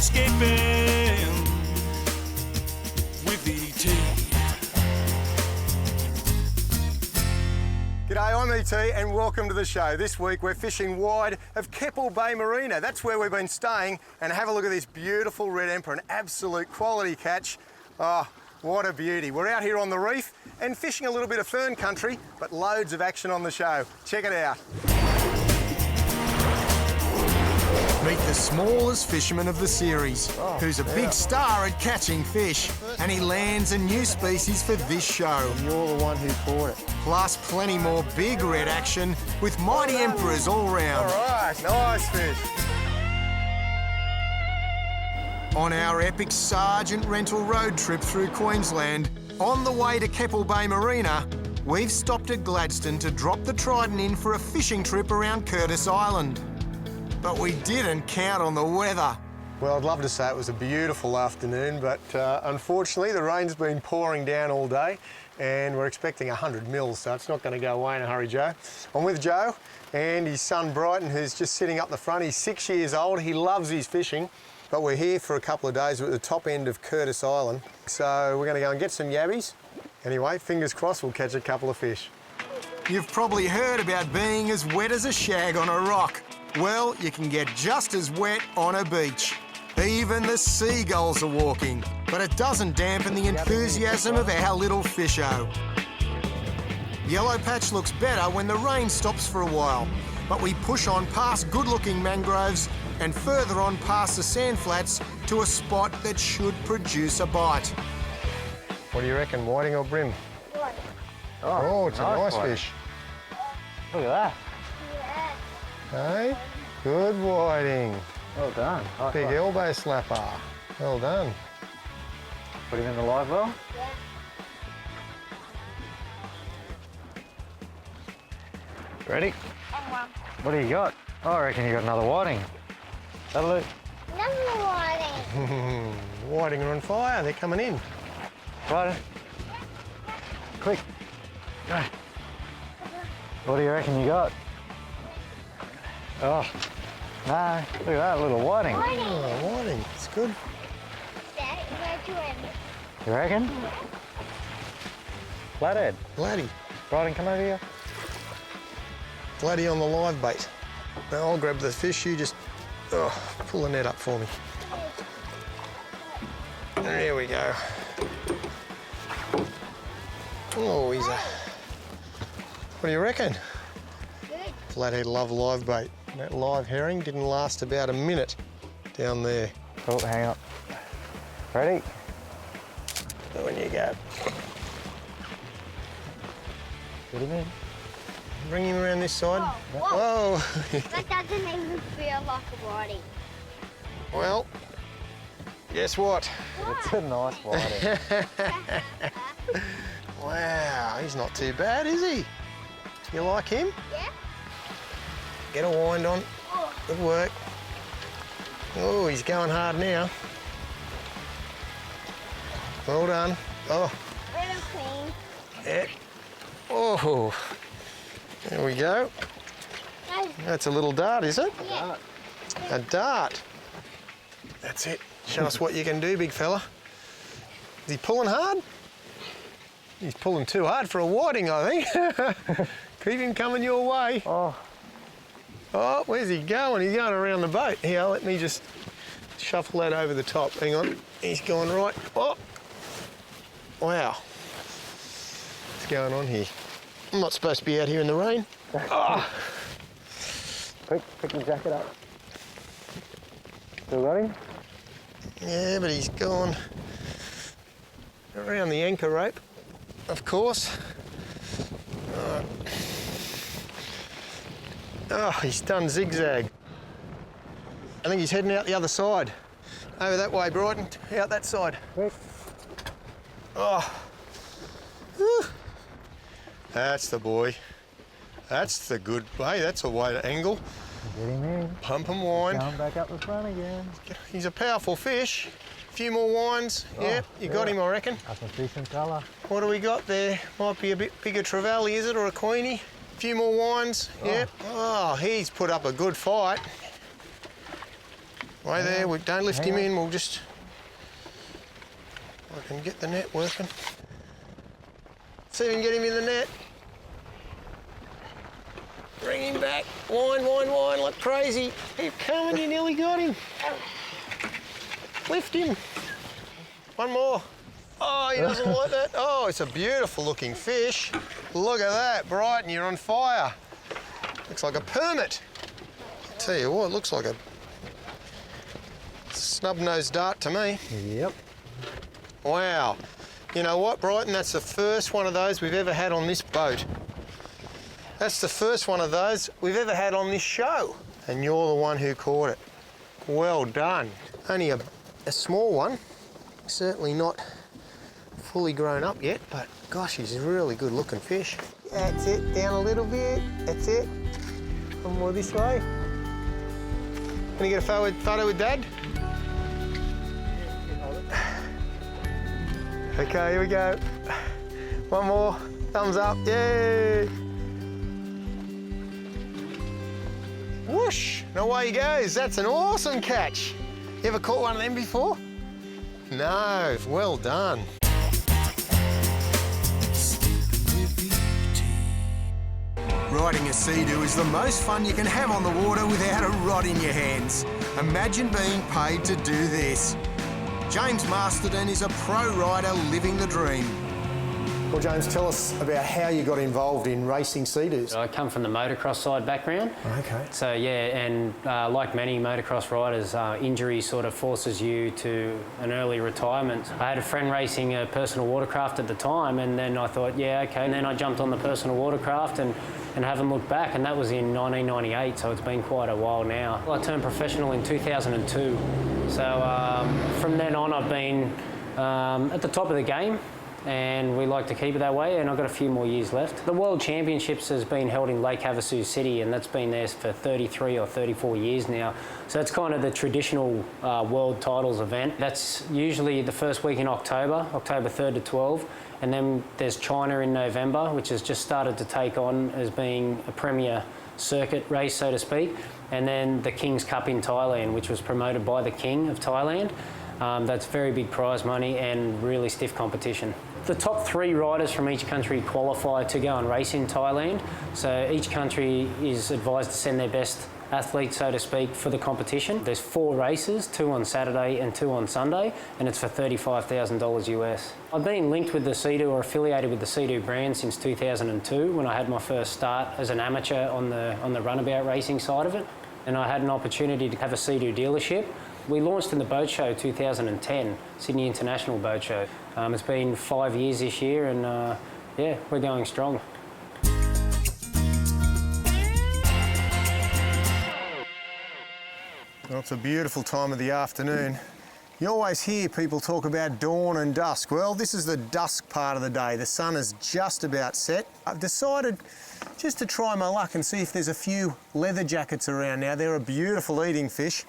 escaping with ET. G'day, I'm ET and welcome to the show. This week we're fishing wide of Keppel Bay Marina. That's where we've been staying, and have a look at this beautiful red emperor, an absolute quality catch. Oh, what a beauty. We're out here on the reef and fishing a little bit of fern country, but loads of action on the show. Check it out. Meet the smallest fisherman of the series, who's a big star at catching fish, and he lands a new species for this show. You're the one who caught it. Plus plenty more big red action with mighty emperors all round. All right, nice fish. On our epic Sergeant rental road trip through Queensland, on the way to Keppel Bay Marina, we've stopped at Gladstone to drop the Trident in for a fishing trip around Curtis Island. But we didn't count on the weather. Well, I'd love to say it was a beautiful afternoon, but unfortunately the rain's been pouring down all day and we're expecting 100 mils, so it's not going to go away in a hurry, Joe. I'm with Joe and his son Brighton, who's just sitting up the front. He's 6 years old, he loves his fishing, but we're here for a couple of days. We're at the top end of Curtis Island, so we're going to go and get some yabbies. Anyway, fingers crossed we'll catch a couple of fish. You've probably heard about being as wet as a shag on a rock. Well, you can get just as wet on a beach. Even the seagulls are walking, but it doesn't dampen the enthusiasm of our little fisho. Yellow patch looks better when the rain stops for a while, but we push on past good-looking mangroves and further on past the sand flats to a spot that should produce a bite. What do you reckon, whiting or brim? Whiting. Oh, it's a nice fish. Look at that. Hey, good whiting. Well done. Big elbow slapper. Well done. Put him in the live well? Yeah. Ready? What do you got? Oh, I reckon you got another whiting. That'll do. Another whiting. Whiting are on fire, they're coming in. Right. Quick. Go. What do you reckon you got? Oh, no, look at that little whiting. Oh, whiting, it's good. Dad, where'd you end? You reckon? Flathead. Bloody. Brighton, come over here. Bloody on the live bait. Now I'll grab the fish, you just pull the net up for me. There we go. Oh, he's a... What do you reckon? Good. Flathead love live bait. That live herring didn't last about a minute down there. Oh, hang up. Ready? When you go. Get him in. Bring him around this side. Whoa. Whoa. That doesn't even feel like a whiting. Well, guess what? It's a nice whiting. Wow, he's not too bad, is he? You like him? Yeah. Get a wind on. Good work. Oh, he's going hard now. Well done. Oh. Real clean. Yeah. Oh. There we go. No. That's a little dart, is it? Yeah. A dart. That's it. Show us what you can do, big fella. Is he pulling hard? He's pulling too hard for a whiting, I think. Keep him coming your way. Oh. Oh, where's he going? He's going around the boat. Here, let me just shuffle that over the top. Hang on. He's going right. Oh. Wow. What's going on here? I'm not supposed to be out here in the rain. Oh. Quick, pick your jacket up. Still got him? Yeah, but he's gone around the anchor rope, of course. Right. Oh, he's done zigzag. I think he's heading out the other side. Over that way, Brighton. Out that side. Quick. Oh. Whew. That's the boy. That's the good way. That's a way to angle. Get him in. Pump and wind. Going back up the front again. He's a powerful fish. A few more winds. Oh, yep, you got him, I reckon. I can see some colour. What do we got there? Might be a bit bigger trevally, is it, or a queenie? A few more winds. Oh. Yep. Oh, he's put up a good fight. Way there, we don't lift him in, we'll just... I can get the net working. See if we can get him in the net. Bring him back. Wind, like crazy. Keep coming, you nearly got him. Lift him. One more. Oh, he doesn't like that. Oh, it's a beautiful looking fish. Look at that, Brighton, you're on fire. Looks like a permit. I tell you what, it looks like a Snub Nosed Dart to me. Yep. Wow. You know what, Brighton? That's the first one of those we've ever had on this boat. That's the first one of those we've ever had on this show. And you're the one who caught it. Well done. Only a small one. Certainly not fully grown up yet, but gosh, he's a really good looking fish. That's it, down a little bit. That's it. One more this way. Can you get a photo with Dad? Okay, here we go. One more. Thumbs up. Yay! Whoosh! And away he goes. That's an awesome catch. You ever caught one of them before? No. Well done. Riding a sea-doo is the most fun you can have on the water without a rod in your hands. Imagine being paid to do this. James Masterton is a pro rider living the dream. Well, James, tell us about how you got involved in racing sea-doos. I come from the motocross side background. Okay. So yeah, and like many motocross riders, injury sort of forces you to an early retirement. I had a friend racing a personal watercraft at the time, and then I thought, yeah, okay. And then I jumped on the personal watercraft and haven't looked back, and that was in 1998, so it's been quite a while now. I turned professional in 2002, so from then on I've been at the top of the game, and we like to keep it that way, and I've got a few more years left. The World Championships has been held in Lake Havasu City, and that's been there for 33 or 34 years now. So it's kind of the traditional world titles event. That's usually the first week in October 3rd to 12th, and then there's China in November, which has just started to take on as being a premier circuit race, so to speak, and then the King's Cup in Thailand, which was promoted by the King of Thailand. That's very big prize money and really stiff competition. The top 3 riders from each country qualify to go and race in Thailand. So each country is advised to send their best athlete, so to speak, for the competition. There's 4 races, 2 on Saturday and 2 on Sunday, and it's for $35,000 US. I've been linked with the Sea-Doo or affiliated with the Sea-Doo brand since 2002 when I had my first start as an amateur on the runabout racing side of it. And I had an opportunity to have a Sea-Doo dealership. We launched in the boat show 2010, Sydney International Boat Show. It's been 5 years this year, and yeah, we're going strong. Well, it's a beautiful time of the afternoon. You always hear people talk about dawn and dusk. Well, this is the dusk part of the day. The sun is just about set. I've decided just to try my luck and see if there's a few leatherjackets around now. They're a beautiful eating fish,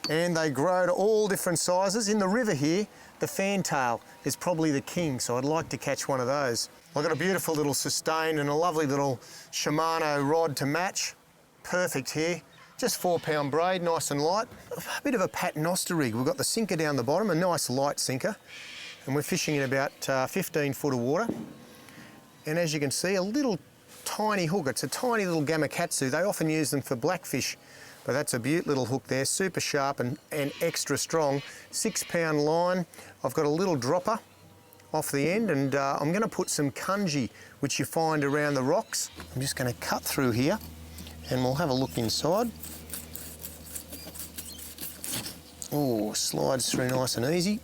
and they grow to all different sizes. In the river here, the fantail is probably the king, so I'd like to catch one of those. I've got a beautiful little sustain and a lovely little Shimano rod to match. Perfect here. Just 4-pound braid, nice and light. A bit of a paternoster rig. We've got the sinker down the bottom, a nice light sinker, and we're fishing in about 15 foot of water. And as you can see, a little tiny hook. It's a tiny little gamakatsu. They often use them for blackfish, but that's a beaut little hook there, super sharp and extra strong. 6-pound line. I've got a little dropper off the end, and I'm going to put some kanji, which you find around the rocks. I'm just going to cut through here, and we'll have a look inside. Oh, slides through nice and easy.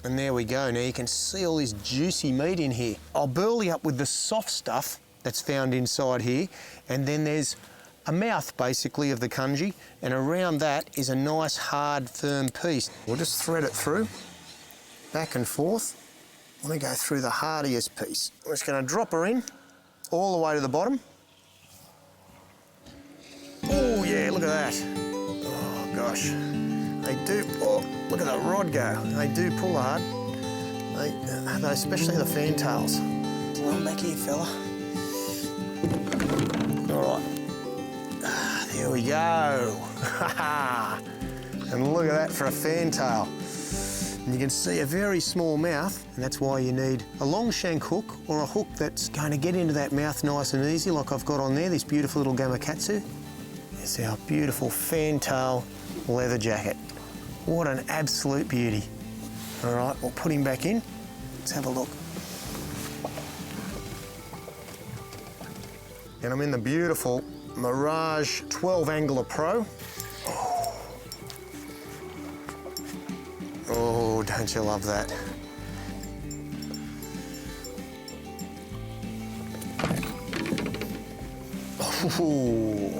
And there we go. Now you can see all this juicy meat in here. I'll burley up with the soft stuff that's found inside here, and then there's a mouth basically of the kanji, and around that is a nice hard firm piece. We'll just thread it through, back and forth. I want to go through the hardiest piece. I'm just going to drop her in all the way to the bottom. Oh yeah, look at that. Oh gosh. They do, oh, look at that rod go. They do pull hard. They especially the fantails. Well, back here, fella. All right. There we go. And look at that for a fantail. And you can see a very small mouth, and that's why you need a long shank hook or a hook that's going to get into that mouth nice and easy, like I've got on there, this beautiful little gamakatsu. It's our beautiful fantail leather jacket. What an absolute beauty. All right, we'll put him back in. Let's have a look. And I'm in the beautiful Mirage 12 Angler Pro. Oh, don't you love that? Ooh.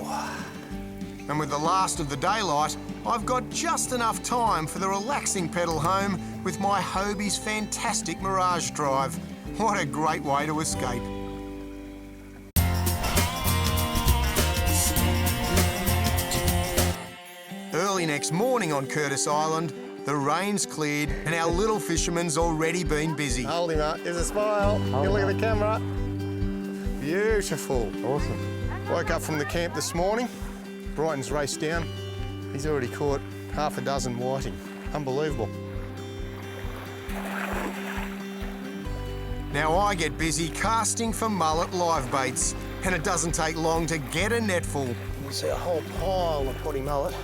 And with the last of the daylight, I've got just enough time for the relaxing pedal home with my Hobie's fantastic Mirage drive. What a great way to escape. Early next morning on Curtis Island, the rain's cleared and our little fisherman's already been busy. Hold him up, there's a smile. You look at the camera. Beautiful. Awesome. Woke up from the camp this morning. Brighton's raced down. He's already caught half a dozen whiting. Unbelievable. Now I get busy casting for mullet live baits, and it doesn't take long to get a net full. You see a whole pile of Poddy Mullet.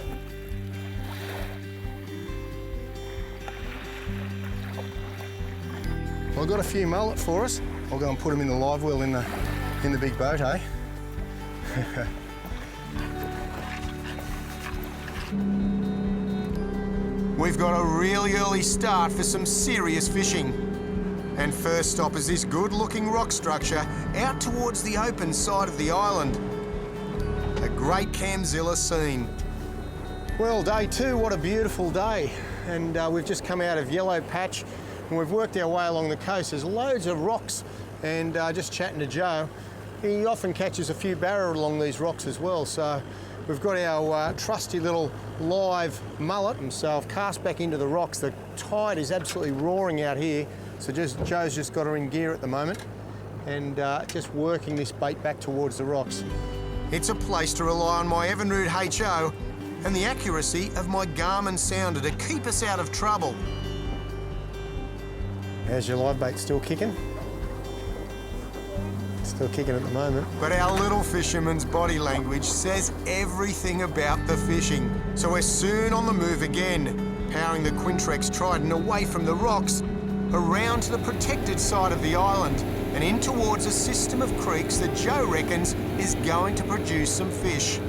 Well, I've got a few mullet for us. I'll go and put them in the live well in the big boat, eh? We've got a really early start for some serious fishing. And first stop is this good-looking rock structure out towards the open side of the island. A great Camzilla scene. Well, day two, what a beautiful day. And we've just come out of Yellow Patch and we've worked our way along the coast. There's loads of rocks, and just chatting to Joe, he often catches a few barra along these rocks as well. So we've got our trusty little live mullet, and so I've cast back into the rocks. The tide is absolutely roaring out here, so Joe's just got her in gear at the moment and just working this bait back towards the rocks. It's a place to rely on my Evinrude HO and the accuracy of my Garmin sounder to keep us out of trouble. How's your live bait, still kicking? Still kicking at the moment. But our little fisherman's body language says everything about the fishing. So we're soon on the move again, powering the Quintrex Trident away from the rocks, around to the protected side of the island, and in towards a system of creeks that Joe reckons is going to produce some fish.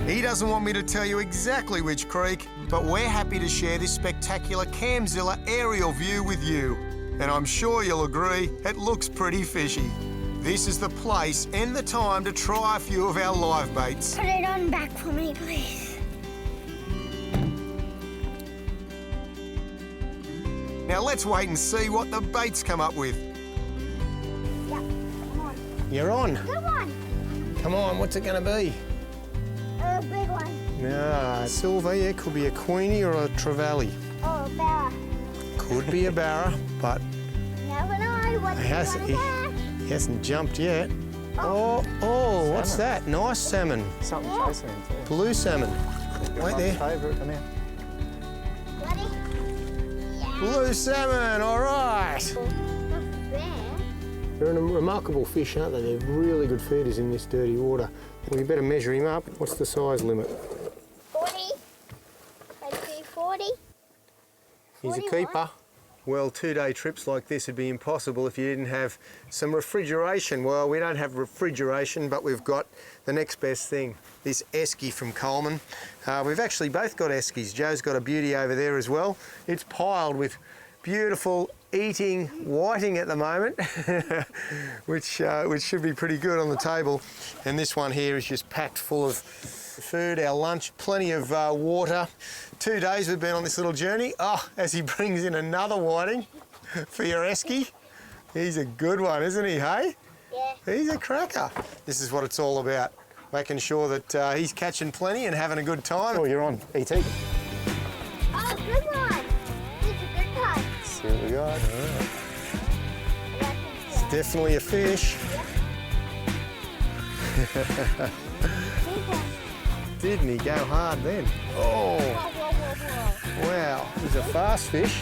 He doesn't want me to tell you exactly which creek, but we're happy to share this spectacular Camzilla aerial view with you. And I'm sure you'll agree, it looks pretty fishy. This is the place and the time to try a few of our live baits. Put it on back for me, please. Now let's wait and see what the baits come up with. Yep, come on. You're on. Good one. Come on, what's it going to be? A big one. No, silver, yeah, could be a queenie or a trevally. Oh, a barra. Could be a barra, but Never know what he you're gonna catch. hasn't jumped yet. Oh, what's that? Nice salmon. Something chasing him too. Blue salmon. Wait there. Favourite, come here. Ready? Yeah. Blue salmon, all right. Not bad. They're a remarkable fish, aren't they? They're really good feeders in this dirty water. Well, you better measure him up. What's the size limit? 40. I'd be 40. He's a 41. keeper. Well, 2-day trips like this would be impossible if you didn't have some refrigeration. Well, we don't have refrigeration, but we've got the next best thing, this esky from Coleman. We've actually both got eskies. Joe's got a beauty over there as well. It's piled with beautiful eating whiting at the moment, which should be pretty good on the table. And this one here is just packed full of food, our lunch, plenty of water. 2 days we've been on this little journey. Oh, as he brings in another whiting for your esky. He's a good one, isn't he, hey? Yeah. He's a cracker. This is what it's all about, making sure that he's catching plenty and having a good time. Oh, you're on, ET. Oh, good one. It's a good one. See what we got. All right. It's definitely a fish. Big one. didn't he go hard then? Oh, wow, he's a fast fish.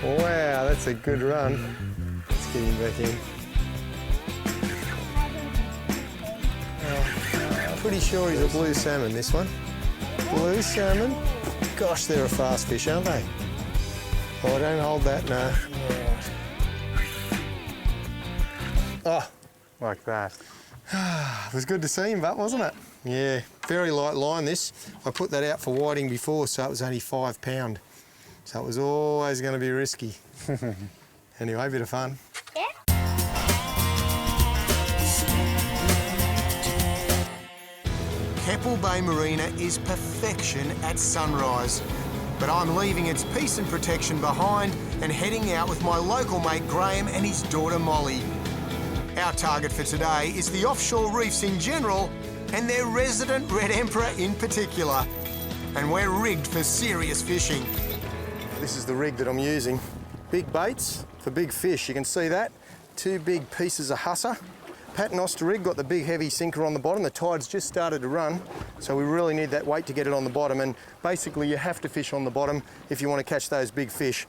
Wow, that's a good run. Let's get him back in. I'm pretty sure he's a blue salmon, this one. Blue salmon. Gosh, they're a fast fish, aren't they? Oh, don't hold that, no. Oh, like that. It was good to see him, but wasn't it? Yeah, very light line this. I put that out for whiting before, so it was only £5. So it was always going to be risky. Anyway, a bit of fun. Keppel Bay Marina is perfection at sunrise, but I'm leaving its peace and protection behind and heading out with my local mate Graham and his daughter Molly. Our target for today is the offshore reefs in general and their resident red emperor in particular. And we're rigged for serious fishing. This is the rig that I'm using. Big baits for big fish, you can see that. 2 big pieces of husser. Paternoster rig, got the big heavy sinker on the bottom. The tide's just started to run, so we really need that weight to get it on the bottom, and basically you have to fish on the bottom if you want to catch those big fish.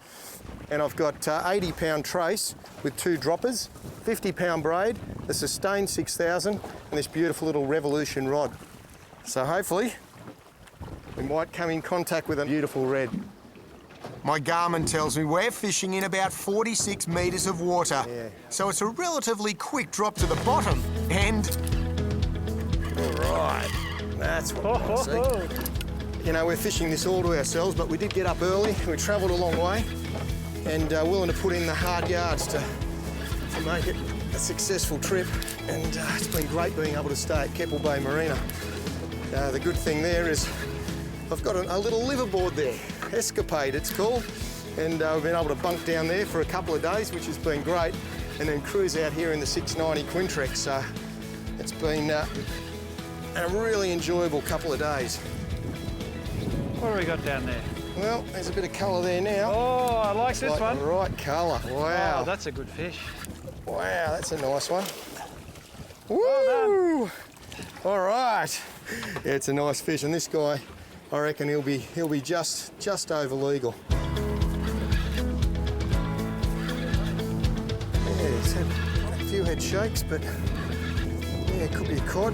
And I've got 80-pound trace with 2 droppers, 50-pound braid, the Sustain 6000, and this beautiful little Revolution rod. So hopefully we might come in contact with a beautiful red. My Garmin tells me we're fishing in about 46 metres of water, so it's a relatively quick drop to the bottom, and... All right, that's what I want to see. You know, we're fishing this all to ourselves, but we did get up early, we travelled a long way, and willing to put in the hard yards to make it a successful trip, and it's been great being able to stay at Keppel Bay Marina. The good thing there is I've got a little liverboard there, Escapade it's called, and we've been able to bunk down there for a couple of days, which has been great, and then cruise out here in the 690 Quintrex. So it's been a really enjoyable couple of days. What have we got down there? Well, there's a bit of colour there now. Oh, I like this one. The right colour. Wow. Oh, that's a good fish. Wow, that's a nice one. Woo! Well all right. Yeah, it's a nice fish, and this guy, I reckon he'll be just over legal. Yeah, he's had a few head shakes, but yeah, it could be a cod,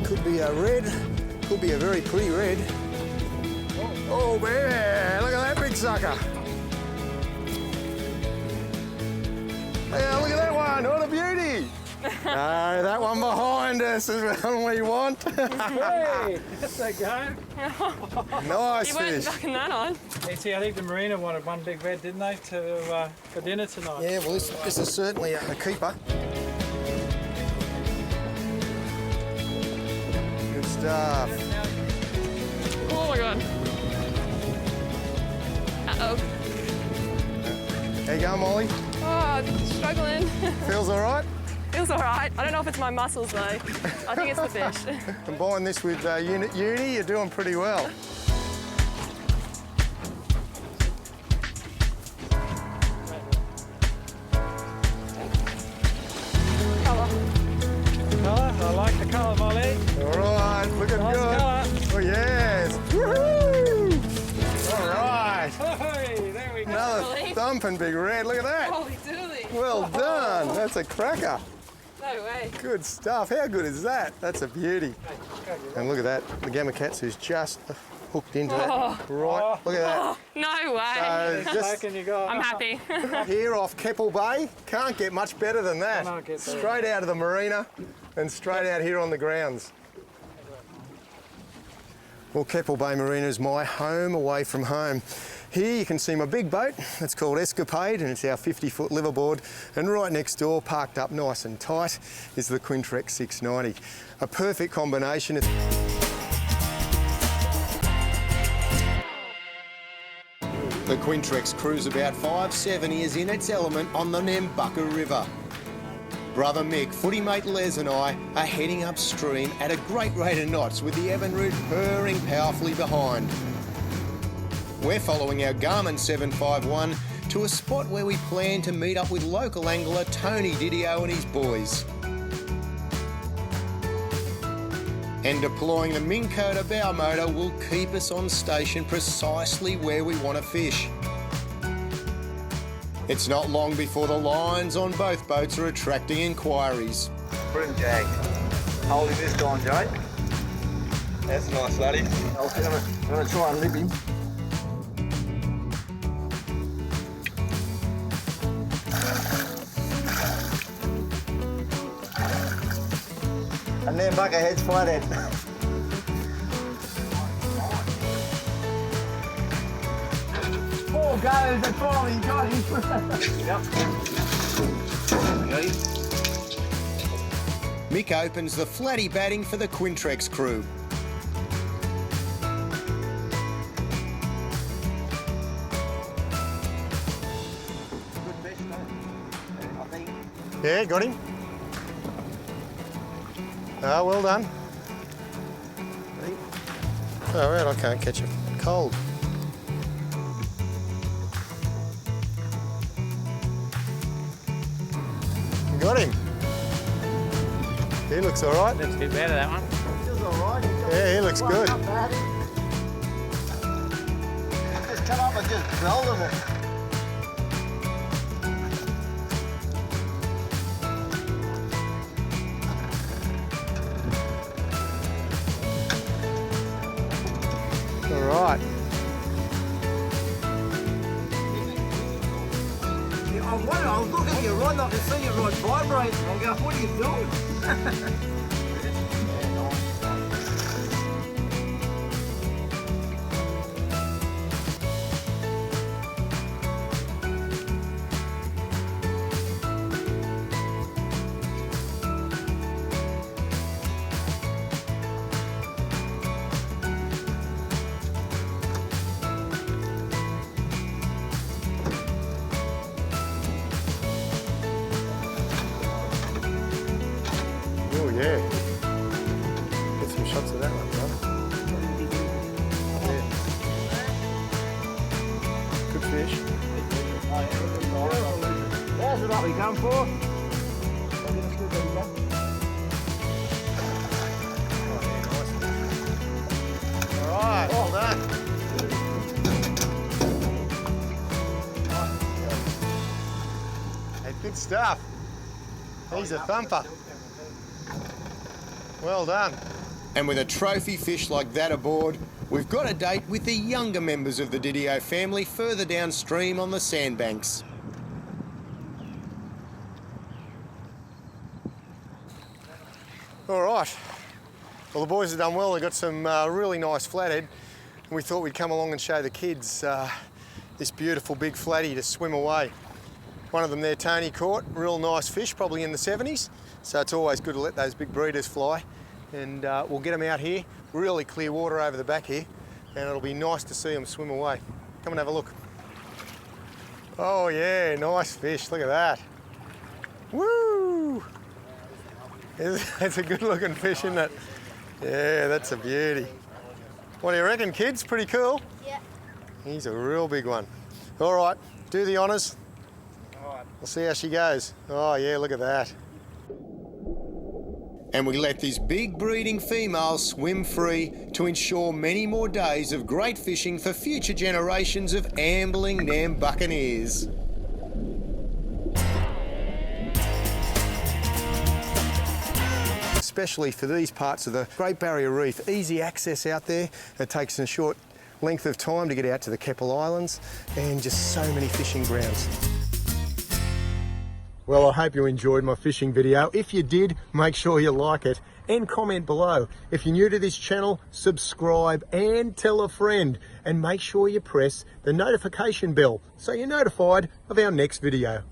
could be a red, could be a very pretty red. Oh man, look at that big sucker. Yeah, look at that one, what a beauty. No, that one behind us is the one we want. Hey, that's a go. Nice You weren't fish. knocking that on. You see, I think the marina wanted one big red, didn't they, for dinner tonight? Yeah, well, this is certainly a keeper. Good stuff. Oh my god. Uh-oh. How you going, Molly? Oh, I'm struggling. Feels all right? Feels all right. I don't know if it's my muscles though. I think it's the fish. Combine this with Unit Uni, you're doing pretty well. Colour. Colour? I like the colour, Molly. All right, looking Nice good. colour. Oh, yes. Woohoo! All right. Hey, there we go. Another Really? thumping big red, look at that. Holy dooly. Well done, that's a cracker. No way. Good stuff. How good is that? That's a beauty. And look at that, the Gamakatsu's just hooked into that. Right, look at that. No way. So just Taken you got. I'm happy. here off Keppel Bay, can't get much better than that. Can't get better. Straight out of the marina and straight out here on the grounds. Well, Keppel Bay Marina is my home away from home. Here you can see my big boat, it's called Escapade, and it's our 50-foot liverboard, and right next door, parked up nice and tight, is the Quintrex 690. A perfect combination. The Quintrex cruise about 570 is in its element on the Nambucca River. Brother Mick, footy mate Les and I are heading upstream at a great rate of knots with the Evan Route purring powerfully behind. We're following our Garmin 751 to a spot where we plan to meet up with local angler Tony Didio and his boys. And deploying the Minn Kota bow motor will keep us on station precisely where we want to fish. It's not long before the lines on both boats are attracting inquiries. Brim jag. Holding this time, Jay. That's a nice laddie. I'm going to try and lip him. And then buckethead's flathead. Four goes and finally got him. Yep. Mick opens the flatty batting for the Quintrex crew. Good fish, I think. Yeah, got him. Ah, well done. All right, I can't catch him. Cold. Got him. He looks all right. Looks a bit better, that one. Feels all right. Yeah, he looks good. Not bad. Just come up and just roll them it. All right. I was looking at your rod and I could see your rod vibrating. I go, what are you doing? Oh yeah. Get some shots of that one, brother. Yeah. Good fish. That's what we come for. All right, well done. Hey, good stuff. He's a thumper. Well done. And with a trophy fish like that aboard, we've got a date with the younger members of the Didio family further downstream on the sandbanks. All right. Well, the boys have done well. They got some really nice flathead, and we thought we'd come along and show the kids this beautiful big flatty to swim away. One of them there, Tony, caught. Real nice fish, probably in the 70s. So it's always good to let those big breeders fly. And we'll get them out here, really clear water over the back here, and it'll be nice to see them swim away. Come and have a look. Oh yeah, nice fish, look at that. Woo! It's a good looking fish, isn't it? Yeah, that's a beauty. What do you reckon, kids? Pretty cool? Yeah. He's a real big one. All right, do the honours. We'll see how she goes. Oh yeah, look at that. And we let this big breeding female swim free to ensure many more days of great fishing for future generations of ambling Nam buccaneers. Especially for these parts of the Great Barrier Reef, easy access out there. It takes a short length of time to get out to the Keppel Islands, and just so many fishing grounds. Well, I hope you enjoyed my fishing video. If you did, make sure you like it and comment below. If you're new to this channel, subscribe and tell a friend, and make sure you press the notification bell so you're notified of our next video.